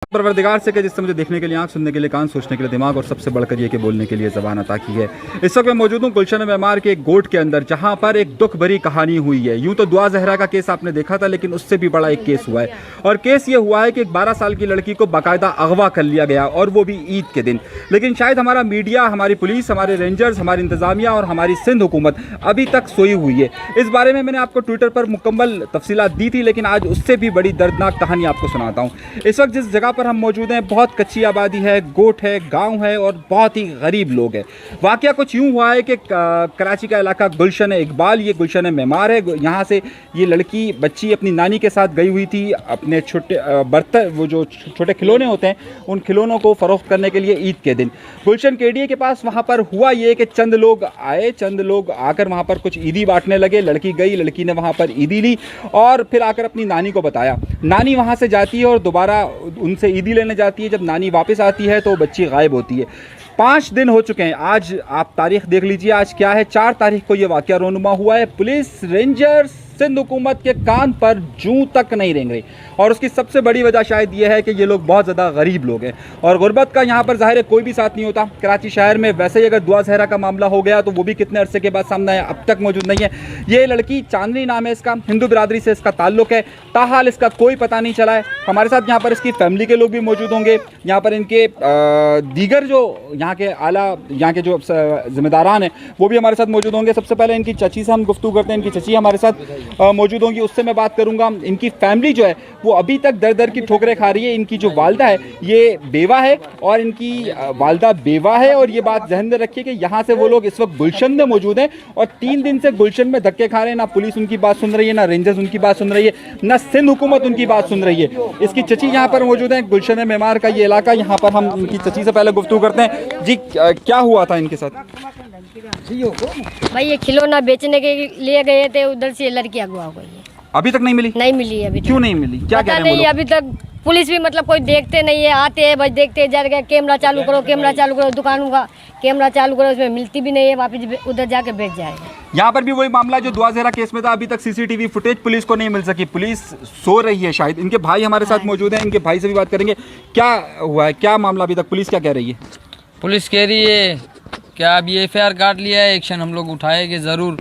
परवरदिगार से कि जिससे मुझे देखने के लिए आंख, सुनने के लिए कान, सोचने के लिए दिमाग और सबसे बढ़कर ये कि बोलने के लिए ज़बान अता की है। इस वक्त मैं मौजूद हूँ गुलशन मेमार के एक गोट के अंदर, जहाँ पर एक दुख भरी कहानी हुई है। यूँ तो दुआ जहरा का केस आपने देखा था, लेकिन उससे भी बड़ा एक केस हुआ है। और केस ये हुआ है कि एक 12 साल की लड़की को बाकायदा अगवा कर लिया गया, और वो भी ईद के दिन। लेकिन शायद हमारा मीडिया, हमारी पुलिस, हमारे रेंजर्स, हमारी इंतजामिया और हमारी सिंध हुकूमत अभी तक सोई हुई है। इस बारे में मैंने आपको ट्विटर पर मुकम्मल तफसीलात दी थी, लेकिन आज उससे भी बड़ी दर्दनाक कहानी आपको सुनाता हूँ। इस वक्त जिस जगह पर हम मौजूद हैं, बहुत कच्ची आबादी है, गोट है, गांव है और बहुत ही गरीब लोग हैं। वाकया कुछ यूं हुआ है कि कराची का इलाका गुलशन इकबाल, ये गुलशन मेमार है। यहाँ से ये लड़की बच्ची अपनी नानी के साथ गई हुई थी अपने छोटे बर्तन, वो जो छोटे खिलौने होते हैं, उन खिलौनों को फ़रोख्त करने के लिए ईद के दिन गुलशन केडीए के पास। वहाँ पर हुआ ये कि चंद लोग आकर वहाँ पर कुछ ईदी बांटने लगे। लड़की गई, लड़की ने वहाँ पर ईदी ली और फिर आकर अपनी नानी को बताया। नानी वहाँ से जाती है और दोबारा उनसे ईदी लेने जाती है। जब नानी वापस आती है तो बच्ची गायब होती है। 5 दिन हो चुके हैं। आज आप तारीख देख लीजिए, आज क्या है, 4 तारीख को ये वाकया रोनुमा हुआ है। पुलिस, रेंजर्स, सिंध हुकूमत के कान पर जूं तक नहीं रेंग रही। और उसकी सबसे बड़ी वजह शायद ये है कि ये लोग बहुत ज़्यादा गरीब लोग हैं और गुर्बत का यहाँ पर ज़ाहिर है कोई भी साथ नहीं होता। कराची शहर में वैसे ही अगर दुआ सहरा का मामला हो गया तो वो भी कितने अरसे के बाद सामने आया, अब तक मौजूद नहीं है। ये लड़की चांदनी नाम है इसका, हिंदू बिरादरी से इसका ताल्लुक़ है, ताहाल इसका कोई पता नहीं चला है। हमारे साथ यहाँ पर इसकी फैमिली के लोग भी मौजूद होंगे। यहाँ पर इनके दीगर जो यहाँ के आला, यहाँ के जो जिम्मेदारान हैं वो भी हमारे साथ मौजूद होंगे। सबसे पहले इनकी चची से हम गुफ्तगू करते हैं। इनकी चची हमारे साथ मौजूद होंगी, उससे मैं बात करूंगा। इनकी फैमिली जो है वो अभी तक दर दर की ठोकरें खा रही है। इनकी जो वालदा है ये बेवा है और इनकी वालदा बेवा है। और ये बात ध्यान में रखिए कि यहाँ से वो लोग इस वक्त गुलशन में मौजूद हैं और 3 दिन से गुलशन में धक्के खा रहे हैं। ना पुलिस उनकी बात सुन रही है, ना रेंजर्स उनकी बात सुन रही है, ना सिंध हुकूमत उनकी बात सुन रही है। इसकी चची यहाँ पर मौजूद है। गुलशन मेमार का ये इलाका, यहाँ पर हम इनकी चची से पहले गुफ्तगू करते हैं। जी, क्या हुआ था इनके साथ? भाई ये खिलौना बेचने के लिए गए थे, उधर से लड़की अगवा हो गई है। अभी तक नहीं मिली? नहीं मिली अभी। क्यों नहीं मिली? क्या कह रहे हैं नहीं, अभी तक पुलिस भी मतलब कोई देखते नहीं है। आते हैं बस देखते जा रहे, कैमरा चालू करो, कैमरा चालू करो, दुकानों का कैमरा चालू करो, उसमें मिलती भी नहीं है। वापस उधर जाके बैठ जाएगा। यहाँ पर भी वही मामला जो दुआ ज़हरा केस में था, अभी तक सीसीटीवी फुटेज पुलिस को नहीं मिल सकी। पुलिस सो रही है शायद। इनके भाई हमारे साथ मौजूद हैं, इनके भाई से भी बात करेंगे। क्या हुआ है, क्या मामला अभी तक, पुलिस क्या कह रही है? पुलिस कह रही है क्या अभी एफआईआर काट लिया है, एक्शन हम लोग उठाएंगे ज़रूर,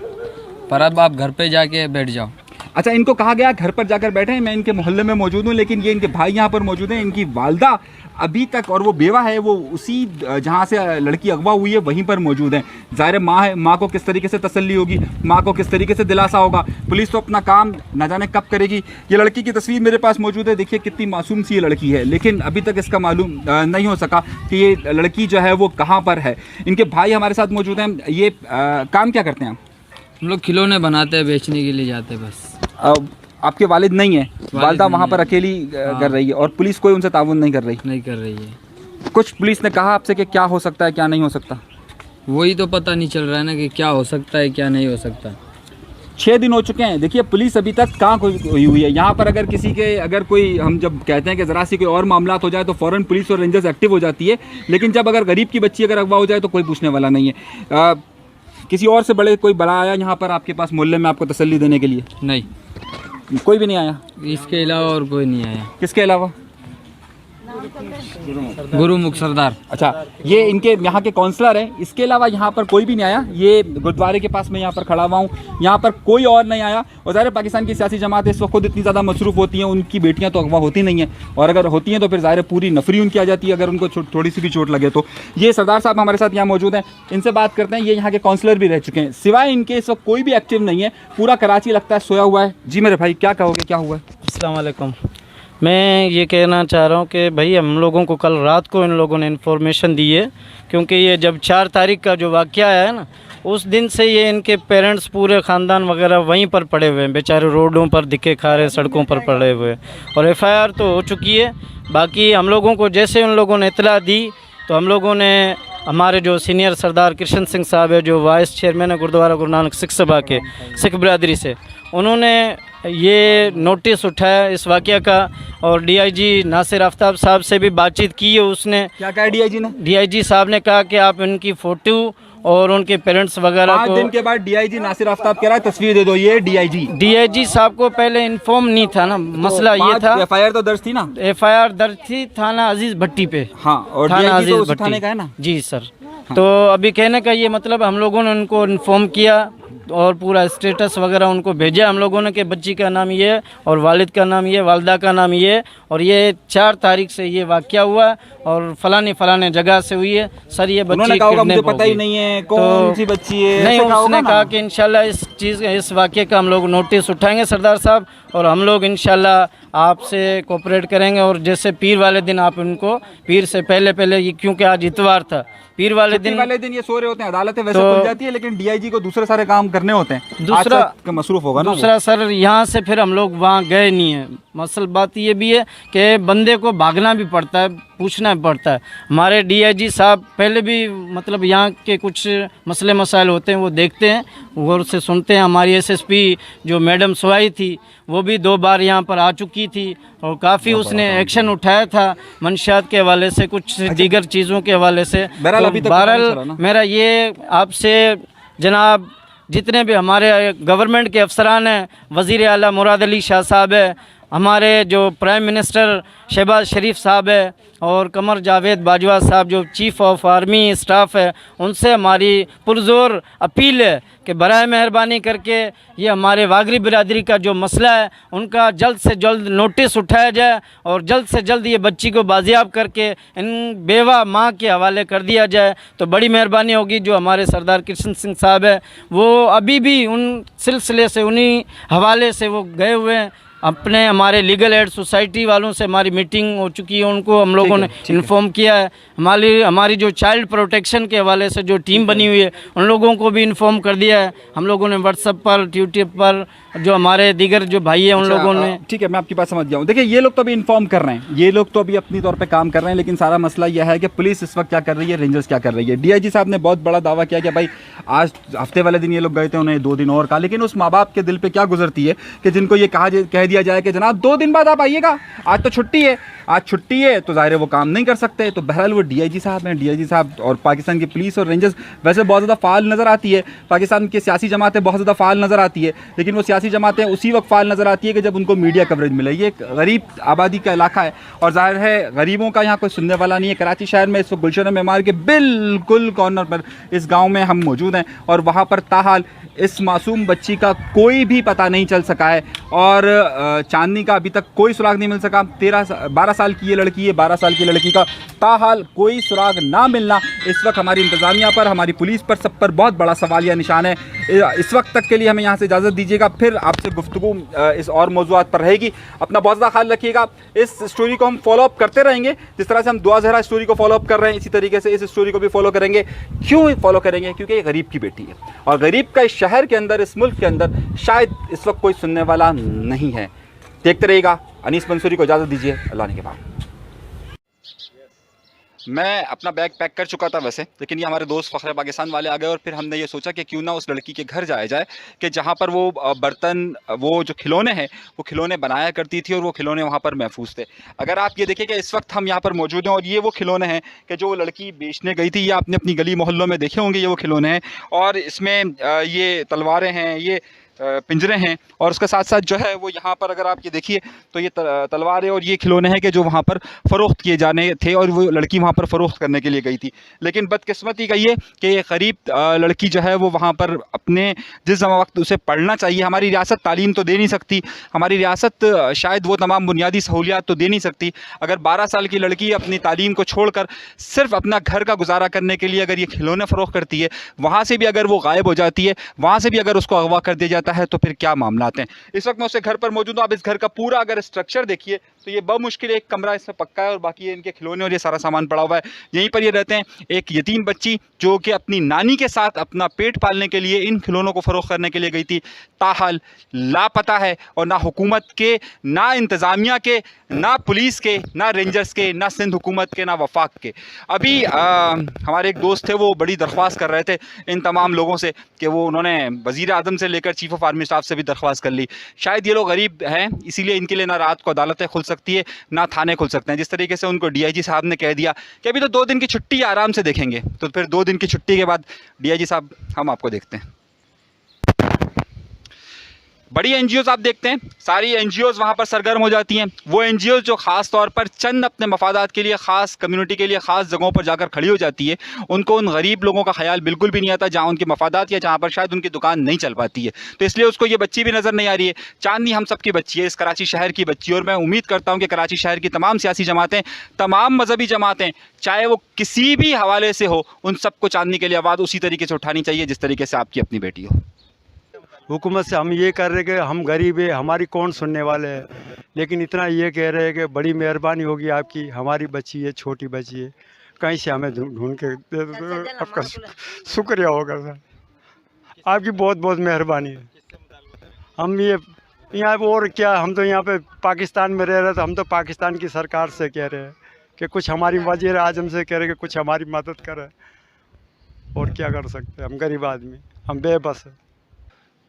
पर अब आप घर पे जाके बैठ जाओ। अच्छा, इनको कहा गया घर पर जाकर बैठे। मैं इनके मोहल्ले में मौजूद हूँ, लेकिन ये इनके भाई यहाँ पर मौजूद हैं। इनकी वालदा अभी तक, और वो बेवा है, वो उसी जहाँ से लड़की अगवा हुई है वहीं पर मौजूद है। ज़ाहिर है माँ है, माँ को किस तरीके से तसल्ली होगी, माँ को किस तरीके से दिलासा होगा। पुलिस तो अपना काम न जाने कब करेगी। ये लड़की की तस्वीर मेरे पास मौजूद है, देखिए कितनी मासूम सी ये लड़की है, लेकिन अभी तक इसका मालूम नहीं हो सका कि ये लड़की जो है वो कहाँ पर है। इनके भाई हमारे साथ मौजूद हैं। ये काम क्या करते हैं? हम लोग खिलौने बनाते हैं, बेचने के लिए जाते हैं बस। आपके वालिद नहीं है, वालदा वहाँ पर अकेली कर रही है और पुलिस कोई उनसे ताउन नहीं कर रही है। कुछ पुलिस ने कहा आपसे कि क्या हो सकता है, क्या नहीं हो सकता? वही तो पता नहीं चल रहा है ना कि क्या हो सकता है, क्या नहीं हो सकता। 6 दिन हो चुके हैं। देखिए पुलिस अभी तक कहाँ हुई है। यहाँ पर अगर किसी के, अगर कोई, हम जब कहते हैं कि ज़रा सी कोई और मामला हो जाए तो फ़ौरन पुलिस और रेंजर्स एक्टिव हो जाती है, लेकिन जब अगर गरीब की बच्ची अगर अगवा हो जाए तो कोई पूछने वाला नहीं है। किसी और से बड़े कोई बड़ा आया यहाँ पर आपके पास मोहल्ले में आपको तसल्ली देने के लिए? नहीं, कोई भी नहीं आया। इसके अलावा और कोई नहीं आया। किसके अलावा? गुरुमुख सरदार। अच्छा, ये इनके यहाँ के काउंसलर हैं। इसके अलावा यहाँ पर कोई भी नहीं आया। ये गुरुद्वारे के पास में यहाँ पर खड़ा हुआ हूँ, यहाँ पर कोई और नहीं आया। और ज़ाहिर पाकिस्तान की सियासी जमातें इस वक्त खुद इतनी ज़्यादा मसरूफ़ होती हैं, उनकी बेटियाँ तो अगवा होती नहीं हैं, और अगर होती हैं तो फिर ज़ाहिर पूरी नफरी उनकी आ जाती है अगर उनको थोड़ी सी भी चोट लगे तो। ये सरदार साहब हमारे साथ यहाँ मौजूद हैं, इनसे बात करते हैं। ये यहाँ के काउंसलर भी रह चुके हैं। सिवाय इनके इस वक्त कोई भी एक्टिव नहीं है। पूरा कराची लगता है सोया हुआ है। जी मेरे भाई, क्या कहोगे, क्या हुआ है? अस्सलाम वालेकुम। मैं ये कहना चाह रहा हूँ कि भाई हम लोगों को कल रात को इन लोगों ने इन्फॉर्मेशन दी है, क्योंकि ये जब 4 तारीख का जो वाक़या है ना, उस दिन से ये इनके पेरेंट्स पूरे ख़ानदान वगैरह वहीं पर पड़े हुए हैं, बेचारे रोडों पर धक्के खा रहे, सड़कों पर पड़े हुए। और एफआईआर तो हो चुकी है। बाकी हम लोगों को जैसे उन लोगों ने इतला दी तो हम लोगों ने, हमारे जो सीनियर सरदार कृष्ण सिंह साहब है, जो वाइस चेयरमैन है गुरुद्वारा गुरु नानक सिख सभा के, सिख बिरादरी से, उन्होंने ये नोटिस उठाया इस वाक़या का। और डीआईजी नासिर आफ्ताब साहब से भी बातचीत की है उसने। क्या कहा डीआईजी ने? डीआईजी साहब ने कहा कि आप इनकी फ़ोटो और उनके पेरेंट्स वगैरह 5 को। दिन के बाद डीआईजी नासिर आफ्ताब कह रहा है तस्वीर दे दो, ये डीआईजी साहब को पहले इन्फॉर्म नहीं था ना, मसला ये था। एफआईआर तो दर्ज थी ना, एफआईआर दर्ज थी थाना अजीज भट्टी पे। हाँ, और थाना डीआईजी तो अजीज उसी भट्टी थाने का है ना। जी सर। तो अभी कहने का ये मतलब हम लोगों ने उनको इन्फॉर्म किया और पूरा स्टेटस वगैरह उनको भेजा हम लोगों ने कि बच्ची का नाम ये है और वालिद का नाम ये, वालदा का नाम ये है और ये 4 तारीख से ये वाक़या हुआ और फलाने जगह से हुई है सर। ये बच्ची उन्होंने कहा होगा मुझे किडनैप पता ही होगी। नहीं है कौन सी बच्ची है, नहीं, ऐसा उसने ना? कहा कि इंशाल्लाह इस वाक़े का हम लोग नोटिस उठाएंगे सरदार साहब और हम लोग इंशाल्लाह आपसे कोऑपरेट करेंगे। और जैसे पीर वाले दिन आप उनको, पीर से पहले ये, क्योंकि आज इतवार था, पीर वाले दिन ये सो रहे होते हैं, अदालतें वैसे तो खुल जाती है लेकिन डीआईजी को दूसरे सारे काम करने होते हैं। दूसरा मसरूफ होगा ना दूसरा सर यहाँ से फिर हम लोग वहाँ गए नहीं है। मसल बात ये भी है कि बंदे को भागना भी पड़ता है, पूछना भी पड़ता है। हमारे डीआईजी साहब पहले भी मतलब यहाँ के कुछ मसले मसाइल होते हैं वो देखते हैं, गौर से सुनते हैं। हमारी एसएसपी जो मैडम सोहाई थी वो भी 2 बार यहाँ पर आ चुकी थी और काफ़ी उसने एक्शन उठाया था मंशियात के हवाले से, कुछ दीगर चीज़ों के हवाले से। बहरहाल अभी तक बहरहाल मेरा ये आपसे जनाब, जितने भी हमारे गवर्नमेंट के अफसरान हैं, वज़ीर आला मुराद अली शाह साहब है, हमारे जो प्राइम मिनिस्टर शहबाज शरीफ साहब है और कमर जावेद बाजवा साहब जो चीफ़ ऑफ आर्मी स्टाफ है, उनसे हमारी पुरज़ोर अपील है कि बराए मेहरबानी करके ये हमारे वागरी बिरादरी का जो मसला है उनका जल्द से जल्द नोटिस उठाया जाए और जल्द से जल्द ये बच्ची को बाजियाब करके इन बेवा माँ के हवाले कर दिया जाए तो बड़ी मेहरबानी होगी। जो हमारे सरदार कृष्ण सिंह साहब है वो अभी भी उन सिलसिले से, उन्हीं हवाले से वो गए हुए हैं। अपने हमारे लीगल एड सोसाइटी वालों से हमारी मीटिंग हो चुकी है, उनको हम लोगों ने इन्फॉर्म किया है। हमारी जो चाइल्ड प्रोटेक्शन के हवाले से जो टीम बनी हुई है उन लोगों को भी इन्फॉर्म कर दिया है। हम लोगों ने व्हाट्सएप पर, यूट्यूब पर, जो हमारे दीगर जो भाई हैं उन लोगों ने। ठीक है, मैं आपकी बात समझ गया हूँ। देखिए ये लोग तो अभी इन्फॉर्म कर रहे हैं, ये लोग तो अभी अपनी तौर पे काम कर रहे हैं, लेकिन सारा मसला यह है कि पुलिस इस वक्त क्या कर रही है, रेंजर्स क्या कर रही है। डीआईजी साहब ने बहुत बड़ा दावा किया कि भाई आज हफ्ते वाले दिन ये लोग गए थे, उन्हें 2 दिन और कहा, लेकिन उस माँ बाप के दिल पे क्या गुजरती है कि जिनको ये कह दिया जाए कि जनाब 2 दिन बाद आप आइएगा, आज तो छुट्टी है, आज छुट्टी है, तो ज़ाहिर है वो काम नहीं कर सकते। तो बहरहाल वो डीआईजी साहब हैं, डीआईजी साहब और पाकिस्तान की पुलिस और रेंजर्स वैसे बहुत ज़्यादा फ़ाल नज़र आती है। पाकिस्तान की सियासी जमातें बहुत ज़्यादा फ़ाल नज़र आती है, लेकिन वो सियासी जमातें उसी वक्त फ़ाल नज़र आती है कि जब उनको मीडिया कवरेज मिले। ये एक गरीब आबादी का इलाका है और ज़ाहिर है गरीबों का यहाँ कोई सुनने वाला नहीं है। कराची शहर में इस वक्त गुलशन मेमार के बिल्कुल कॉर्नर पर इस गाँव में हम मौजूद हैं और वहाँ पर ताहाल इस मासूम बच्ची का कोई भी पता नहीं चल सका है और चांदनी का अभी तक कोई सुराग नहीं मिल सका। 12 साल की ये लड़की है, 12 साल की लड़की का ताहाल कोई सुराग ना मिलना इस वक्त हमारी इंतज़ामिया पर, हमारी पुलिस पर, सब पर बहुत बड़ा सवालिया निशान है। इस वक्त तक के लिए हमें यहाँ से इजाज़त दीजिएगा, फिर आपसे गुफ्तगू इस और मौज़ूआत पर रहेगी। अपना बहुत ज़्यादा ख्याल रखिएगा। इस स्टोरी को हम फॉलोअप करते रहेंगे, जिस तरह से हम दुआ ज़हरा स्टोरी को फॉलोअप कर रहे हैं इसी तरीके से इस स्टोरी को भी फॉलो करेंगे। क्यों फॉलो करेंगे? क्योंकि ये गरीब की बेटी है और गरीब का इस शहर के अंदर, इस मुल्क के अंदर शायद इस वक्त कोई सुनने वाला नहीं है। देखते रहिएगा। अनीस मंसूरी को इजाज़त दीजिए, अल्लाह ने के बाद। मैं अपना बैग पैक कर चुका था वैसे, लेकिन ये हमारे दोस्त फ़ख्र पाकिस्तान वाले आ गए और फिर हमने ये सोचा कि क्यों ना उस लड़की के घर जाया जाए कि जहाँ पर वो बर्तन, वो जो खिलौने हैं वो खिलौने बनाया करती थी और वो खिलौने वहाँ पर महफूज थे। अगर आप ये देखें कि इस वक्त हम यहाँ पर मौजूद हैं और ये वो खिलौने हैं कि जो वो लड़की बेचने गई थी। ये आपने अपनी गली मोहल्लों में देखे होंगे, ये वो खिलौने हैं और इसमें ये तलवारें हैं, ये पिंजरे हैं और उसके साथ साथ जो है वो यहाँ पर अगर आप ये देखिए तो ये तलवारें और ये खिलौने हैं कि जो वहाँ पर फ़रोख्त किए जाने थे और वो लड़की वहाँ पर फ़रोख्त करने के लिए गई थी। लेकिन बदकिस्मती का ये कि ये गरीब लड़की जो है वो वहाँ पर अपने जिस वक्त उसे पढ़ना चाहिए, हमारी रियासत तालीम तो दे नहीं सकती, हमारी रियासत शायद वो तमाम बुनियादी सहूलियात तो दे नहीं सकती। अगर 12 साल की लड़की अपनी तालीम को छोड़कर सिर्फ अपना घर का गुजारा करने के लिए अगर ये खिलौने फ़रोख्त करती है, वहाँ से भी अगर वो गायब हो जाती है, वहाँ से भी अगर उसको अगवा कर दिया जाता है तो फिर क्या मामला हैं। इस वक्त मैं उसके घर पर मौजूद हूँ। आप इस घर का पूरा अगर स्ट्रक्चर देखिए तो ये बमुश्किल एक कमरा इसमें पक्का है और बाकी ये इनके खिलौने और ये सारा सामान पड़ा हुआ है। यहीं पर ये रहते हैं। एक यतीम बच्ची जो कि अपनी नानी के साथ अपना पेट पालने के लिए इन खिलौनों को फ़रोख्त करने के लिए गई थी, ताहाल लापता है और ना हुकूमत के, ना इंतज़ामिया के, ना पुलिस के, ना रेंजर्स के, ना सिंध हुकूमत के, ना वफाक के। अभी हमारे एक दोस्त थे, वो बड़ी दरख्वास्त कर रहे थे इन तमाम लोगों से कि वो उन्होंने वज़ीर आज़म से लेकर chief of of army staff से भी दरख्वास्त कर ली। शायद ये लोग गरीब हैं, इसीलिए इनके लिए ना रात को अदालतें खुल सकती है ना थाने खुल सकते हैं। जिस तरीके से उनको डीआईजी साहब ने कह दिया कि अभी तो 2 दिन की छुट्टी आराम से देखेंगे, तो फिर 2 दिन की छुट्टी के बाद डीआईजी साहब हम आपको देखते हैं। बड़ी एनजीओज आप देखते हैं, सारी एनजीओज वहाँ पर सरगर्म हो जाती हैं। वो एनजीओज जो ख़ास तौर पर चंद अपने मफादात के लिए, ख़ास कम्युनिटी के लिए ख़ास जगहों पर जाकर खड़ी हो जाती है, उनको उन गरीब लोगों का ख्याल बिल्कुल भी नहीं आता जहाँ उनके मफादात या जहाँ पर शायद उनकी दुकान नहीं चल पाती है। तो इसलिए उसको ये बच्ची भी नज़र नहीं आ रही है। चांदनी हम सब की बच्ची है, इस कराची शहर की बच्ची, और मैं उम्मीद करता हूँ कि कराची शहर की तमाम सियासी जमातें, तमाम मजहबी जमातें, चाहे वो किसी भी हवाले से हो, उन सबको चांदनी के लिए आवाज़ उसी तरीके से उठानी चाहिए जिस तरीके से आपकी अपनी बेटी हो। हुकूमत से हम ये कर रहे कि हम गरीब है, हमारी कौन सुनने वाले हैं, लेकिन इतना ये कह रहे हैं कि बड़ी मेहरबानी होगी आपकी, हमारी बच्ची है, छोटी बच्ची है, कहीं से हमें ढूंढ के दे दो तो आपका शुक्रिया होगा सर, आपकी बहुत बहुत मेहरबानी है। हम ये यहाँ और क्या, हम तो यहाँ पे पाकिस्तान में रह रहे थे, हम तो पाकिस्तान की सरकार से कह रहे हैं कि कुछ हमारी वज़ीर आज़म से कह रहे हैं कि कुछ हमारी मदद करे, और क्या कर सकते हैं, हम गरीब आदमी, हम बेबस हैं।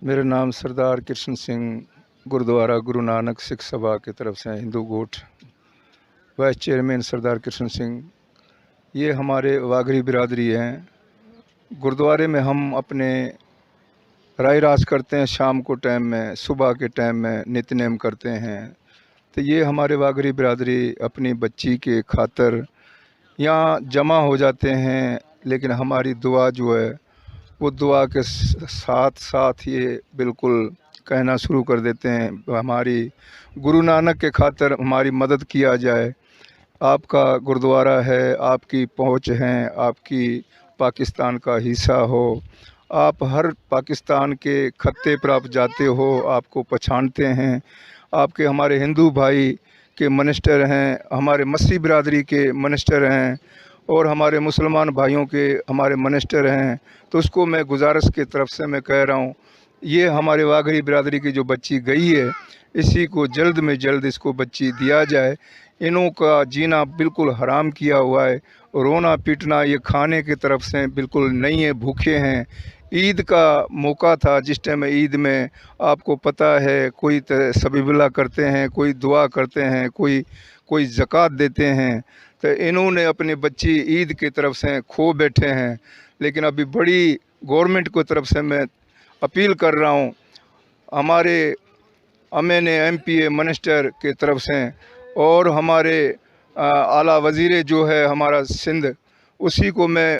मेरा नाम सरदार कृष्ण सिंह, गुरुद्वारा गुरु नानक सिख सभा की तरफ से हिंदू गोट, वाइस चेयरमैन सरदार कृष्ण सिंह। ये हमारे वागरी बिरादरी हैं। गुरुद्वारे में हम अपने राय रास करते हैं, शाम को टाइम में, सुबह के टाइम में नित्य-नेम करते हैं। तो ये हमारे वागरी बिरादरी अपनी बच्ची के खातर यहाँ जमा हो जाते हैं, लेकिन हमारी दुआ जो है वो दुआ के साथ साथ ये बिल्कुल कहना शुरू कर देते हैं, हमारी गुरु नानक के खातर हमारी मदद किया जाए। आपका गुरुद्वारा है, आपकी पहुँच है, आपकी पाकिस्तान का हिस्सा हो, आप हर पाकिस्तान के खत्ते पर आप जाते हो, आपको पहचानते हैं। आपके हमारे हिंदू भाई के मिनिस्टर हैं, हमारे मसीह बिरादरी के मिनिस्टर हैं, और हमारे मुसलमान भाइयों के हमारे मिनिस्टर हैं। तो उसको मैं गुजारिश की तरफ से मैं कह रहा हूँ, ये हमारे वागरी बिरादरी की जो बच्ची गई है, इसी को जल्द में जल्द इसको बच्ची दिया जाए। इनों का जीना बिल्कुल हराम किया हुआ है, रोना पीटना ये खाने की तरफ से बिल्कुल नहीं है, भूखे हैं। ईद का मौका था, जिस टाइम ईद में आपको पता है कोई सबिबिल्ला करते हैं, कोई दुआ करते हैं, कोई ज़कात देते हैं। तो इन्होंने अपनी बच्ची ईद की तरफ से खो बैठे हैं। लेकिन अभी बड़ी गवर्नमेंट की तरफ से मैं अपील कर रहा हूँ, हमारे एमएनए एमपीए मिनिस्टर के तरफ से, और हमारे आला वज़ीर जो है हमारा सिंध, उसी को मैं